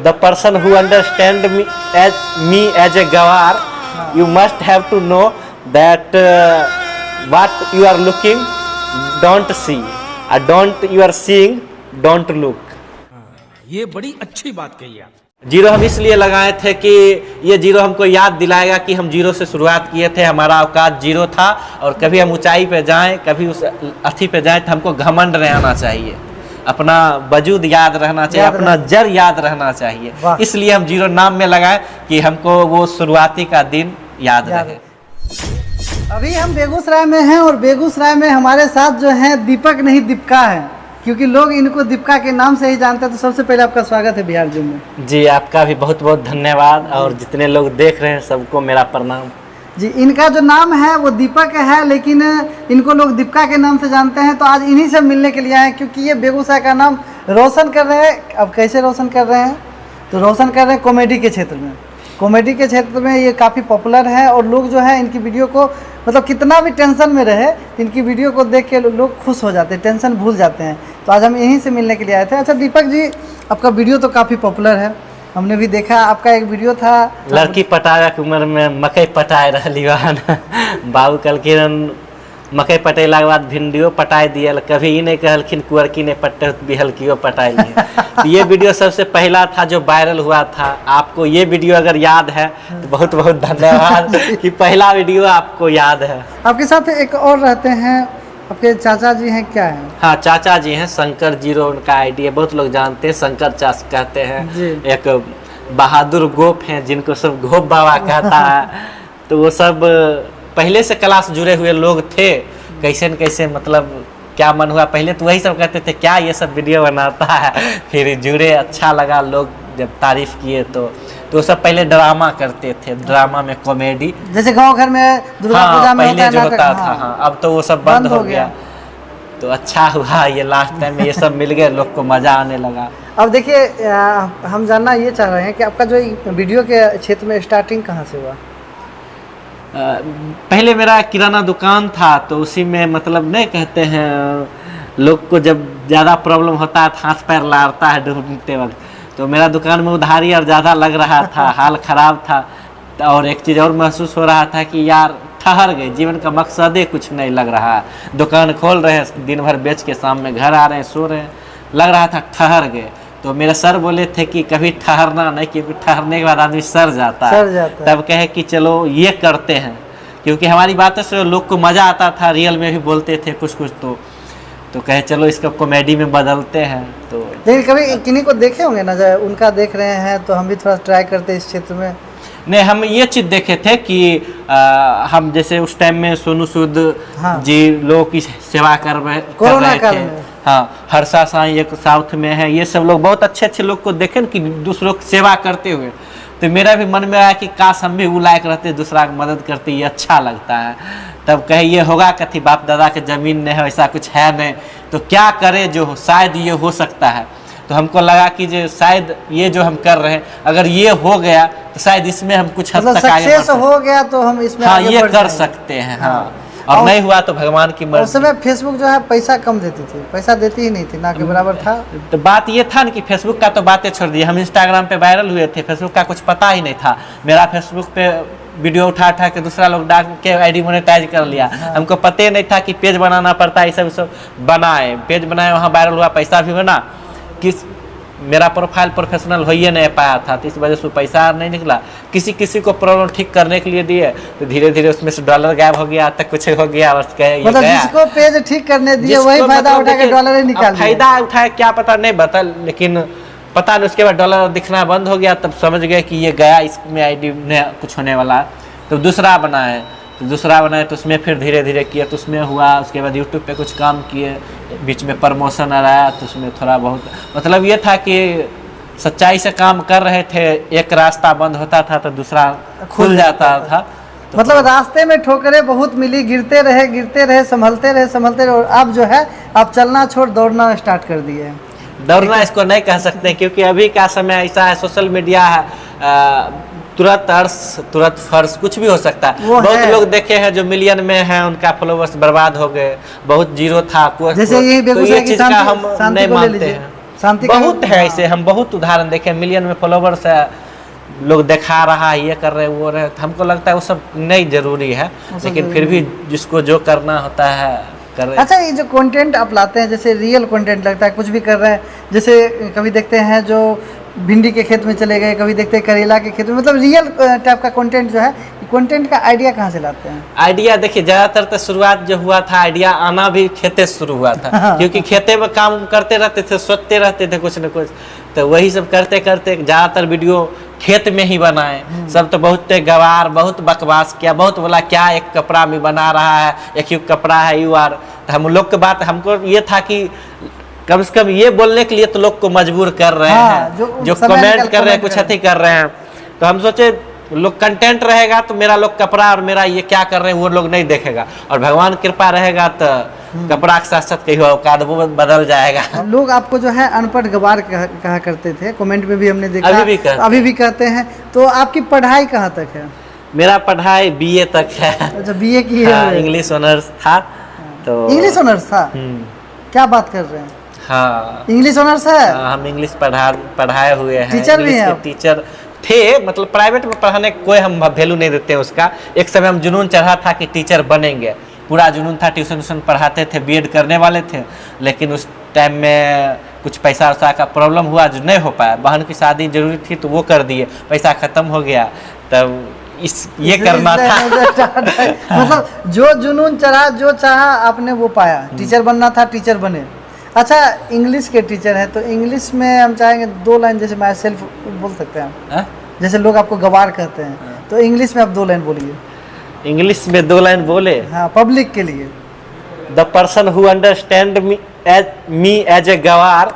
the person who understand me as a Gawar, you must have to know that what you are looking, don't see, don't you are seeing, don't look. ये बड़ी अच्छी बात कही आप। Zero हम इसलिए लगाए थे कि ये जीरो हमको याद दिलाएगा कि हम जीरो से शुरुआत किए थे, हमारा औकात जीरो था, और कभी हम ऊंचाई पे जाएं, कभी उस अथी पे जाएं, तो हमको घमंड रहना चाहिए, अपना वजूद याद रहना चाहिए, अपना जड़ याद रहना चाहिए। इसलिए हम जीरो नाम में लगाए कि हमको वो शुरुआती का दिन याद रहे। अभी हम बेगूसराय में हैं और बेगूसराय में हमारे साथ जो है दीपक नहीं दीपका है, क्योंकि लोग इनको दीपका के नाम से ही जानते हैं। तो सबसे पहले आपका स्वागत है बिहार जूम में। जी आपका भी बहुत बहुत धन्यवाद, और जितने लोग देख रहे हैं सबको मेरा प्रणाम। जी इनका जो नाम है वो दीपक है, लेकिन इनको लोग दीपका के नाम से जानते हैं। तो आज इन्हीं से मिलने के लिए आए, क्योंकि ये बेगूसराय का नाम रोशन कर रहे हैं। अब कैसे रोशन कर रहे हैं? तो रोशन कर रहे हैं कॉमेडी के क्षेत्र में। कॉमेडी के क्षेत्र में ये काफ़ी पॉपुलर है, और लोग जो है इनकी वीडियो को, मतलब कितना भी टेंशन में रहे, इनकी वीडियो को देख के लोग खुश हो जाते हैं, टेंशन भूल जाते हैं। तो आज हम यहीं से मिलने के लिए आए थे। अच्छा दीपक जी, आपका वीडियो तो काफ़ी पॉपुलर है, हमने भी देखा। आपका एक वीडियो था लड़की पटावे के उम्र में मकई पटाए रही बाबू कहलखिन मकई पटेला के बाद भिंडियो पटाई दिए, कभी ही नहीं कहलखिन कुअरकी नहीं पट्टे बिहलकियो पटाई लिए। तो ये वीडियो सबसे पहला था जो वायरल हुआ था। आपको ये वीडियो अगर याद है तो बहुत बहुत धन्यवाद कि पहला वीडियो आपको याद है। आपके साथ एक और रहते हैं, आपके चाचा जी हैं, क्या है? हाँ चाचा जी हैं, शंकर जीरो उनका आईडी है, बहुत लोग जानते हैं, शंकर चाच कहते हैं। एक बहादुर गोप हैं जिनको सब गोप बाबा कहता है। तो वो सब पहले से क्लास जुड़े हुए लोग थे, कैसे न कैसे मतलब क्या मन हुआ, पहले तो वही सब कहते थे क्या ये सब वीडियो बनाता है, फिर जुड़े, अच्छा लगा, लोग जब तारीफ किए तो सब पहले ड्रामा करते थे, ड्रामा में कॉमेडी, जैसे गांव घर में दुर्गा पूजा में पहले जो होता था। हाँ अब तो वो सब बंद हो गया। तो अच्छा हुआ ये लास्ट टाइम में ये सब मिल गए, लोग को मजा आने लगा। अब देखिए हम जानना ये चाह रहे हैं कि आपका जो वीडियो के क्षेत्र में स्टार्टिंग कहाँ से हुआ? पहले मेरा किराना दुकान था, तो उसी में मतलब नहीं कहते हैं लोग को जब ज़्यादा प्रॉब्लम होता है, हाथ पैर लाड़ता है ढूंढते वक्त, तो मेरा दुकान में उधारी और ज़्यादा लग रहा था, हाल ख़राब था। और एक चीज़ और महसूस हो रहा था कि यार ठहर गए, जीवन का मकसद ही कुछ नहीं लग रहा है। दुकान खोल रहे हैं, दिन भर बेच के शाम में घर आ रहे हैं, सो रहे हैं, लग रहा था ठहर गए। तो मेरे सर बोले थे कि कभी ठहरना नहीं, क्योंकि ठहरने के बाद आदमी सर जाता है। तब कहे कि चलो ये करते हैं, क्योंकि हमारी बातों से लोग को मज़ा आता था, रियल में भी बोलते थे कुछ कुछ। तो कहे चलो इसको कॉमेडी में बदलते हैं। तो लेकिन कभी किन्हीं को देखे होंगे ना, जब उनका देख रहे हैं तो हम भी थोड़ा ट्राई करते हैं इस क्षेत्र में। नहीं हम ये चीज़ देखे थे कि हम जैसे उस टाइम में सोनू सूद जी लोगों की सेवा कर रहे थे। हाँ हर्षा साईं एक साउथ में है, ये सब लोग बहुत अच्छे अच्छे लोग को देखे कि दूसरों की सेवा करते हुए। तो मेरा भी मन में आया कि काश हम भी वो लायक रहते, दूसरा की मदद करते, ये अच्छा लगता है। तब कहे ये होगा कथी, बाप दादा के ज़मीन नहीं है, ऐसा कुछ है नहीं, तो क्या करे जो शायद ये हो सकता है। तो हमको लगा कि जो शायद ये जो हम कर रहे हैं अगर ये हो गया तो शायद इसमें हम कुछ हद तक आगे बढ़ सकते हैं। हो गया तो हम इसमें हाँ ये कर सकते हैं। हाँ और नहीं हुआ तो भगवान की मर्जी। उस समय फेसबुक जो है पैसा कम देती थी, पैसा देती ही नहीं थी, ना के बराबर था। तो बात ये था ना कि फेसबुक का तो बातें छोड़ दी, हम इंस्टाग्राम पे वायरल हुए थे, फेसबुक का कुछ पता ही नहीं था। मेरा फेसबुक पे वीडियो उठा के दूसरा लोग डाल के आईडी मोनेटाइज कर लिया। हमको पता ही नहीं था कि पेज बनाना पड़ता है, सब बनाए, पेज बनाए, वहाँ वायरल हुआ, पैसा भी बना। किस मेरा प्रोफाइल प्रोफेशनल हो ही नहीं पाया था, तो इस वजह से पैसा नहीं निकला। किसी किसी को प्रॉब्लम ठीक करने के लिए दिए, तो धीरे धीरे उसमें से डॉलर गायब हो गया, तक कुछ हो गया। मतलब जिसको पेज ठीक करने दिए वही फायदा उठा के डॉलर निकाल दिया। फायदा उठाया क्या पता नहीं बता, लेकिन पता नहीं उसके बाद डॉलर दिखना बंद हो गया। तब समझ गए कि ये गया, इसमें आईडी में कुछ होने वाला है। तो दूसरा बनाए, तो उसमें फिर धीरे धीरे किया, तो उसमें हुआ। उसके बाद यूट्यूब पे कुछ काम किए, बीच में प्रमोशन आ रहा, तो उसमें थोड़ा बहुत मतलब ये था कि सच्चाई से काम कर रहे थे, एक रास्ता बंद होता था तो दूसरा खुल जाता था। तो मतलब रास्ते में ठोकरें बहुत मिली, गिरते रहे, संभलते रहे, और अब जो है आप चलना छोड़ दौड़ना स्टार्ट कर दिए। दौड़ना इसको नहीं कह सकते, क्योंकि अभी का समय ऐसा है, सोशल मीडिया है, तुरंत अर्श तुरंत फर्श कुछ भी हो सकता है। बहुत लोग देखे हैं जो मिलियन में हैं, उनका फॉलोवर्स बर्बाद हो गए, बहुत जीरो था। जैसे ये चीज का हम नहीं मानते हैं। शांति का बहुत है ऐसे, हम बहुत उदाहरण देखे, मिलियन में फॉलोवर्स है, लोग दिखा रहा है, ये कर रहे वो रहे, तो हमको लगता है वो सब नहीं जरूरी है, लेकिन फिर भी जिसको जो करना होता है कर। अच्छा, ये जो कंटेंट आप लाते हैं, जैसे रियल कंटेंट लगता है, कुछ भी कर रहे हैं, जैसे कभी देखते हैं जो भिंडी के खेत में चले गए, कभी देखते हैं करेला के खेत में, मतलब रियल टाइप का कंटेंट जो है, कंटेंट का आइडिया कहाँ से लाते हैं? आइडिया देखिए, ज़्यादातर तो शुरुआत जो हुआ था, आइडिया आना भी खेते से शुरू हुआ था, क्योंकि खेते में काम करते रहते थे, सोचते रहते थे कुछ न कुछ, तो वही सब करते करते ज़्यादातर वीडियो खेत में ही बनाए। सब तो बहुत गवार, बहुत बकवास किया, बहुत बोला क्या एक कपड़ा में बना रहा है, एक ही कपड़ा है यू आर। तो हम लोग के बात, हमको ये था कि कम से कम ये बोलने के लिए तो लोग को मजबूर कर रहे हैं, जो कमेंट कर रहे हैं, कुछ अति कर रहे हैं, तो हम सोचे लोग कंटेंट रहेगा तो मेरा लोग कपड़ा और मेरा ये क्या कर रहे हैं वो लोग नहीं देखेगा, और भगवान कृपा रहेगा तो कपड़ा के साथ साथ कहीं औकात वो बदल जाएगा। लोग आपको जो है अनपढ़ गवार कहा करते थे, कमेंट में भी हमने देखा, अभी भी कहते हैं। तो आपकी पढ़ाई कहाँ तक है? मेरा पढ़ाई बीए तक है। अच्छा, बीए की है? इंग्लिश ऑनर्स था। तो इंग्लिश ऑनर्स था? क्या बात कर रहे हैं? हाँ, इंग्लिश ऑनर्स है। हम इंग्लिश पढ़ाए हुए हैं, टीचर भी हैं? टीचर थे, मतलब प्राइवेट में पढ़ाने कोई हम वैल्यू नहीं देते हैं उसका। एक समय हम जुनून चढ़ा था कि टीचर बनेंगे, पूरा जुनून था, ट्यूशन पढ़ाते थे, बीएड करने वाले थे, लेकिन उस टाइम में कुछ पैसा वैसा का प्रॉब्लम हुआ जो नहीं हो पाया। बहन की शादी जरूरी थी तो वो कर दिए, पैसा ख़त्म हो गया, तब ये करना था। मतलब जो जुनून चढ़ा, जो चाहा आपने वो पाया, टीचर बनना था, टीचर बने। अच्छा, इंग्लिश के टीचर हैं, तो इंग्लिश में हम चाहेंगे 2 लाइन, जैसे मैं सेल्फ बोल सकते हैं, जैसे लोग आपको गवार कहते हैं, तो इंग्लिश में आप 2 लाइन बोलिए। इंग्लिश में 2 लाइन बोले? हाँ, पब्लिक के लिए। The person who understand me as a गवार,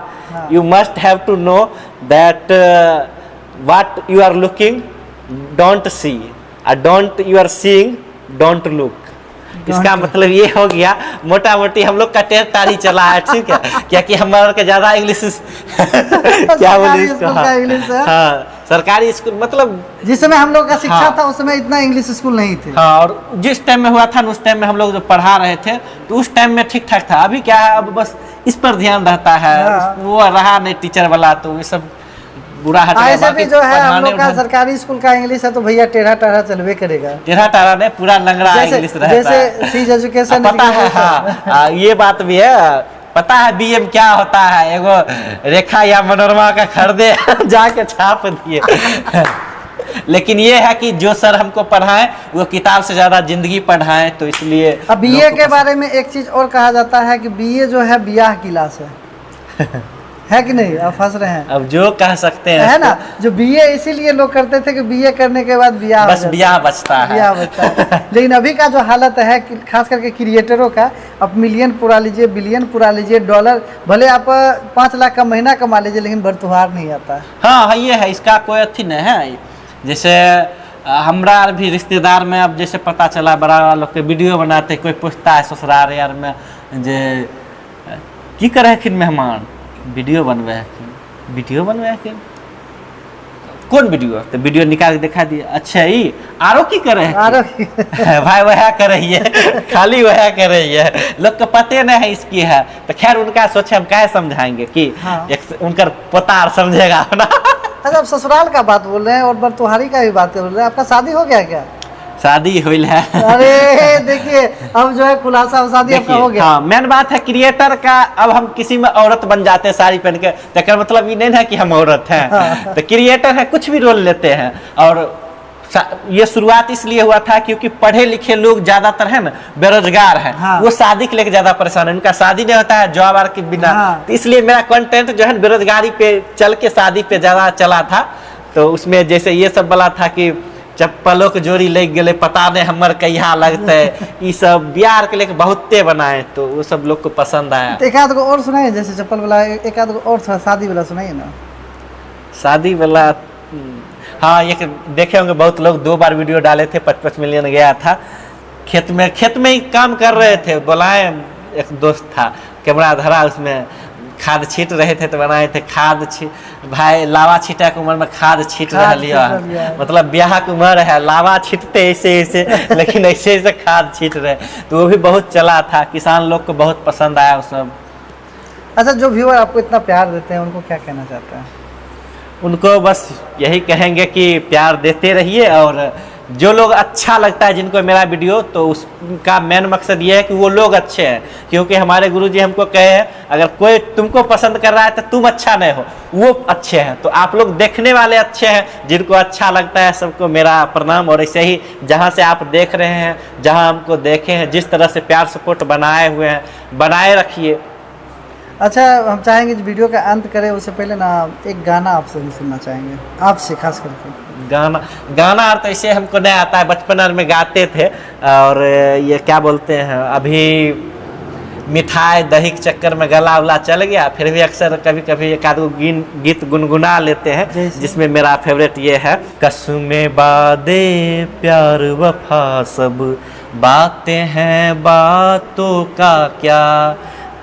you must have to know that what you are looking don't see, don't you are seeing don't look. इसका मतलब ये हो गया, मोटा मोटी हम लोग का टेर ही चला है, ठीक है, क्योंकि हमारे के ज्यादा इंग्लिश क्या बोले इसको, हाँ, सरकारी स्कूल, मतलब जिस समय हम लोग का शिक्षा था उस समय इतना इंग्लिश स्कूल नहीं थे। हाँ, और जिस टाइम में हुआ था उस टाइम में हम लोग जो पढ़ा रहे थे तो उस टाइम में ठीक ठाक था। अभी क्या है, अब बस इस पर ध्यान रहता है, वो रहा नहीं टीचर वाला, तो ये सब बुरा हट गया। ऐसे भी जो है हम लोग का सरकारी स्कूल का इंग्लिश है तो भैया टेढ़ा टाढ़ा चलवे करेगा, टेढ़ा टाढ़ा नहीं, पूरा लंगड़ा इंग्लिश रहता है, जैसे सीज एजुकेशन पता है। हाँ, ये बात भी है, पता है बीएम क्या होता है, एगो रेखा या मनोरमा का खरीदे जाके छाप दिए। लेकिन ये है कि जो सर हमको पढ़ाएं वो किताब से ज्यादा जिंदगी पढ़ाएं, तो इसलिए। अब बीए के बारे में एक चीज और कहा जाता है कि बीए जो है ब्याह की लाश है कि नहीं? आप फंस रहे हैं। अब जो कह सकते हैं है ना, जो बीए इसीलिए लोग करते थे कि बीए करने के बाद ब्याह, बस ब्याह बचता है, ब्याह बचता है। लेकिन अभी का जो हालत है, खास करके क्रिएटरों का, अब मिलियन पूरा लीजिए, बिलियन पूरा लीजिए, डॉलर भले आप 5 लाख का महीना कमा लीजिए, लेकिन बरतुहार नहीं आता है। हाँ, ये है, इसका कोई अथी नहीं है। जैसे हमरा भी रिश्तेदार में अब जैसे पता चला, बड़ा लोग के वीडियो बनाते, कोई पूछता है ससुराल यार में जे की करे खिन मेहमान, वीडियो बनवे है, वीडियो बनवे है, कौन वीडियो? तो वीडियो निकाल के दिखा दिया, अच्छा ही आरो की करे है, आरो भाई वह कर रही है, खाली वह कर रही है, लोग को पते नहीं है इसकी है। तो खैर उनका सोचे हम क्या समझाएंगे कि उनका पोतार समझेगा ना। अच्छा, आप ससुराल का बात बोल रहे हैं और बरतुहारी का भी बात बोल रहे हैं, आपका शादी हो गया क्या? शादी हुई है। अरे देखिए, अब जो है खुलासा, शादी आपका हो गया। हाँ, मेन बात है क्रिएटर का, अब हम किसी में औरत बन जाते हैं साड़ी पहन के, तो मतलब ये नहीं है कि हम औरत हैं। तो क्रिएटर है, कुछ भी रोल लेते हैं। और ये शुरुआत इसलिए हुआ था क्योंकि पढ़े लिखे लोग ज्यादातर है ना बेरोजगार हैं, वो शादी के लेकर ज्यादा परेशान है, उनका शादी नहीं होता है जॉब के बिना। तो इसलिए मेरा कंटेंट जो है बेरोजगारी पे चल के शादी पे ज्यादा चला था। तो उसमें जैसे ये सब वाला था कि चप्पलों के जोड़ी लग गए, पता नहीं हमर कहिया लगते, ये सब बिहार के लेके बहुते बनाए, तो वो सब लोग को पसंद आया। तो एक आध को और सुनाइए, जैसे चप्पल वाला, एक आध को और शादी वाला सुनाइए ना। शादी वाला, हाँ, एक देखे होंगे बहुत लोग, 2 बार वीडियो डाले थे, 55 मिलियन गया था। खेत में ही काम कर रहे थे, बुलाए, एक दोस्त था, कैमरा धरा, उसमें खाद छीट रहे थे, तो बनाए थे खाद भाई लावा छीटा के उम्र में खाद छीट रहा लिया, मतलब ब्याह की उम्र है, लावा छीटते ऐसे ऐसे, लेकिन ऐसे ऐसे खाद छीट रहे, तो वो भी बहुत चला था, किसान लोग को बहुत पसंद आया वो सब। अच्छा, जो व्यूअर आपको इतना प्यार देते हैं उनको क्या कहना चाहते हैं? उनको बस यही कहेंगे कि प्यार देते रहिए, और जो लोग अच्छा लगता है जिनको मेरा वीडियो, तो उसका मेन मकसद ये है कि वो लोग अच्छे हैं। क्योंकि हमारे गुरुजी हमको कहे हैं, अगर कोई तुमको पसंद कर रहा है तो तुम अच्छा नहीं हो, वो अच्छे हैं। तो आप लोग देखने वाले अच्छे हैं, जिनको अच्छा लगता है सबको मेरा प्रणाम। और ऐसे ही जहाँ से आप देख रहे हैं, जहाँ हमको देखे हैं, जिस तरह से प्यार सपोर्ट बनाए हुए हैं, बनाए रखिए। अच्छा, हम चाहेंगे जो वीडियो का अंत करें उससे पहले ना एक गाना आपसे भी सुनना चाहेंगे, आपसे खास करके। गाना और तो ऐसे हमको नहीं आता है, बचपन में गाते थे। और ये क्या बोलते हैं, अभी मिठाई दही के चक्कर में गला उला चल गया, फिर भी अक्सर कभी कभी एक आध गीत गुनगुना लेते हैं, जिसमें मेरा फेवरेट ये है, कसमें वादे प्यार वफा सब बातें हैं बातों का क्या,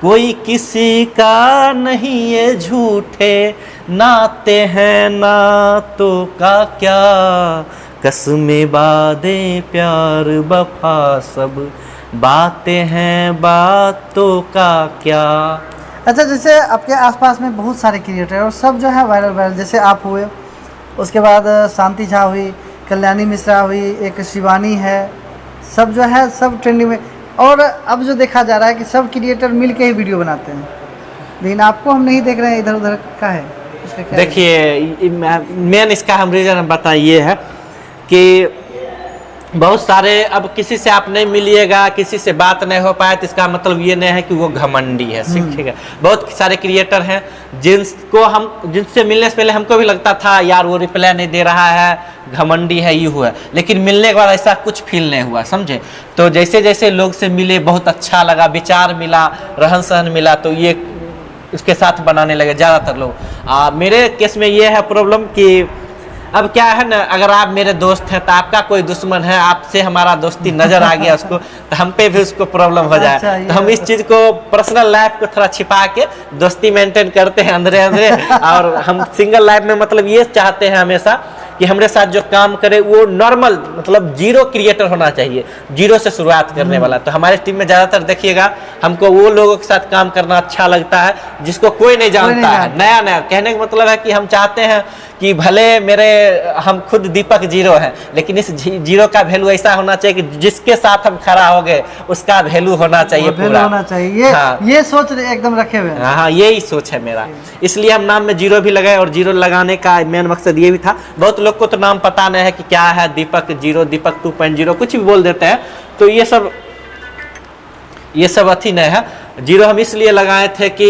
कोई किसी का नहीं ये झूठे नाते हैं नातों का क्या, कसमें वादे प्यार वफा सब बातें हैं बातों का क्या। अच्छा, जैसे आपके आसपास में बहुत सारे क्रिएटर हैं और सब जो है वायरल, जैसे आप हुए, उसके बाद शांति झा हुई, कल्याणी मिश्रा हुई, एक शिवानी है, सब जो है सब ट्रेंडिंग में। और अब जो देखा जा रहा है कि सब क्रिएटर मिल के ही वीडियो बनाते हैं, लेकिन आपको हम नहीं देख रहे हैं, इधर उधर का है। देखिए, मेन इसका हम रीज़न बताएं ये है कि बहुत सारे, अब किसी से आप नहीं मिलिएगा, किसी से बात नहीं हो पाए, तो इसका मतलब ये नहीं है कि वो घमंडी है। ठीक है, बहुत सारे क्रिएटर हैं जिनसे मिलने से पहले हमको भी लगता था यार वो रिप्लाई नहीं दे रहा है, घमंडी है, ये हुआ, लेकिन मिलने के बाद ऐसा कुछ फील नहीं हुआ, समझे। तो जैसे जैसे लोग से मिले, बहुत अच्छा लगा, विचार मिला, रहन सहन मिला, तो ये उसके साथ बनाने लगे ज़्यादातर लोग। मेरे केस में ये है प्रॉब्लम कि अब क्या है ना, अगर आप मेरे दोस्त हैं तो आपका कोई दुश्मन है, आपसे हमारा दोस्ती नजर आ गया उसको, तो हम पे भी उसको प्रॉब्लम हो जाए। अच्छा, तो हम इस चीज़ को, पर्सनल लाइफ को थोड़ा छिपा के दोस्ती मेंटेन करते हैं अंदर अंदर। और हम सिंगल लाइफ में मतलब ये चाहते हैं हमेशा कि हमारे साथ जो काम करे वो नॉर्मल, मतलब जीरो क्रिएटर होना चाहिए, जीरो से शुरुआत करने वाला। तो हमारे टीम में ज़्यादातर देखिएगा, हमको वो लोगों के साथ काम करना अच्छा लगता है जिसको कोई नहीं जानता है, नया नया। कहने का मतलब है कि हम चाहते हैं कि भले हम खुद दीपक जीरो हैं, लेकिन इस जीरो का वैल्यू ऐसा होना चाहिए कि जिसके साथ हम खड़ा हो गए उसका वैल्यू होना चाहिए, पूरा होना चाहिए। ये सोच एकदम रखे हुए हैं। हाँ, यही सोच है मेरा, इसलिए हम नाम में जीरो भी लगाए। और जीरो लगाने का मेन मकसद ये भी था, बहुत लोग को तो नाम पता नहीं है कि क्या है, दीपक जीरो, दीपक 2.0 कुछ भी बोल देते हैं। तो ये सब अथी नहीं है। जीरो हम इसलिए लगाए थे कि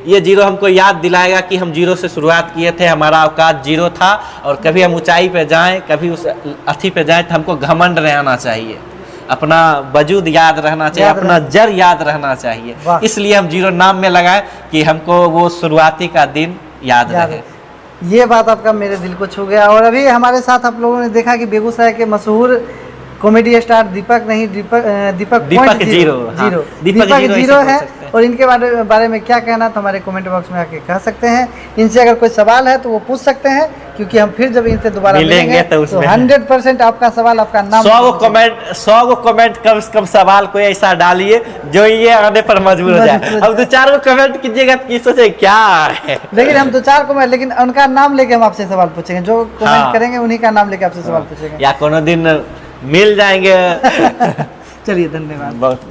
ये जीरो हमको याद दिलाएगा कि हम जीरो से शुरुआत किए थे, हमारा औकात जीरो था, और कभी हम ऊंचाई पे जाएं, कभी उस अथी पे जाएं, तो हमको घमंड नहीं आना चाहिए, अपना वजूद याद रहना चाहिए, अपना जड़ याद रहना चाहिए। इसलिए हम जीरो नाम में लगाए कि हमको वो शुरुआती का दिन याद रहे। ये बात आपका मेरे दिल को छू गया। और अभी हमारे साथ आप लोगों ने देखा कि बेगूसराय के मशहूर कॉमेडी स्टार दीपक जीरो है, और इनके बारे में क्या कहना तो हमारे कमेंट बॉक्स में आके कह सकते हैं। इनसे अगर कोई सवाल है तो वो पूछ सकते हैं, क्योंकि हम फिर जब इनसे दोबारा मिलेंगे तो 100% आपका सवाल, आपका नाम, 100 गो कमेंट कम से कम सवाल कोई ऐसा डालिए जो ये आने पर मजबूर हो जाए। अब 2-4 गो कमेंट कीजिएगा तो सोचे क्या है, लेकिन हम 2-4 कमेंट, लेकिन उनका नाम लेके हम आपसे सवाल पूछेंगे, जो कमेंट करेंगे उन्हीं का नाम लेके आपसे सवाल पूछेंगे, या कोनो दिन मिल जाएंगे। चलिए, धन्यवाद। बहुत